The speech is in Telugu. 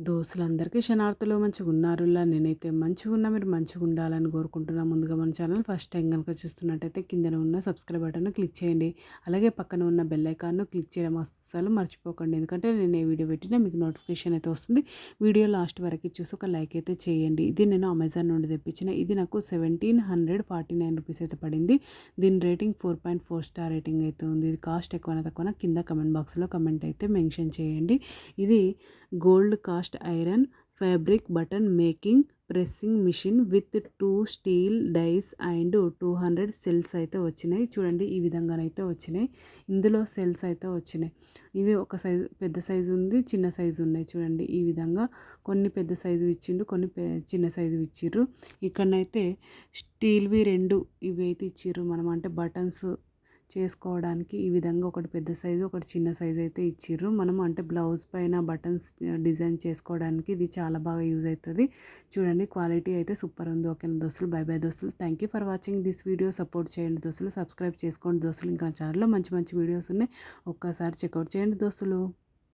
దోస్తులందరికీ శనార్థులు మంచిగున్నారులా. నేనైతే మంచిగున్నా. మీరు మంచిగుండాలని కోరుకుంటున్నా. ముందుగా మన ఛానల్ ఫస్ట్ టైం కనుక చూస్తున్నట్టయితే కిందన ఉన్న సబ్స్క్రైబ్ బటన్ను క్లిక్ చేయండి. అలాగే పక్కన ఉన్న బెల్ ఐకాన్ను క్లిక్ చేయడం అస్సలు మర్చిపోకండి. ఎందుకంటే నేను ఏ వీడియో పెట్టినా మీకు నోటిఫికేషన్ అయితే వస్తుంది. వీడియో లాస్ట్ వరకు చూసి ఒక లైక్ అయితే చేయండి. ఇది నేను అమెజాన్ నుండి తెప్పించిన. ఇది నాకు 1749 రూపీస్ అయితే పడింది. దీని రేటింగ్ 4.4 స్టార్ రేటింగ్ అయితే ఉంది. ఇది కాస్ట్ ఎక్కువనా తక్కువనా కింద కమెంట్ బాక్స్లో కమెంట్ అయితే మెన్షన్ చేయండి. ఇది gold cast iron fabric button making pressing machine with 2 steel dies and 200 cells అయితే వచ్చినాయి. చూడండి ఈ విధంగానైతే వచ్చినాయి. ఇందులో సెల్స్ అయితే వచ్చినాయి. ఇది ఒక సైజు పెద్ద సైజు ఉంది, చిన్న సైజు ఉన్నాయి. చూడండి ఈ విధంగా కొన్ని పెద్ద సైజు ఇచ్చిండు, కొన్ని చిన్న సైజు ఇచ్చిర్రు. ఇక్కడనైతే స్టీల్వి రెండు ఇవి అయితే ఇచ్చిర్రు. మనం అంటే బటన్స్ చేసుకోవడానికి ఈ విధంగా ఒకటి పెద్ద సైజు ఒకటి చిన్న సైజు అయితే ఇచ్చిర్రు. మనం అంటే బ్లౌజ్ పైన బటన్స్ డిజైన్ చేసుకోవడానికి ఇది చాలా బాగా యూజ్ అవుతుంది. చూడండి క్వాలిటీ అయితే సూపర్ ఉంది. ఓకేనా దోస్తులు, బై బై దోస్తులు. Thank you for watching this video. Support చేయండి దోస్తులు, సబ్స్క్రైబ్ చేసుకోండి దోస్తులు. ఇంకా ఛానల్లో మంచి మంచి వీడియోస్ ఉన్నాయి, ఒక్కసారి చెక్అవుట్ చేయండి దోస్తులు.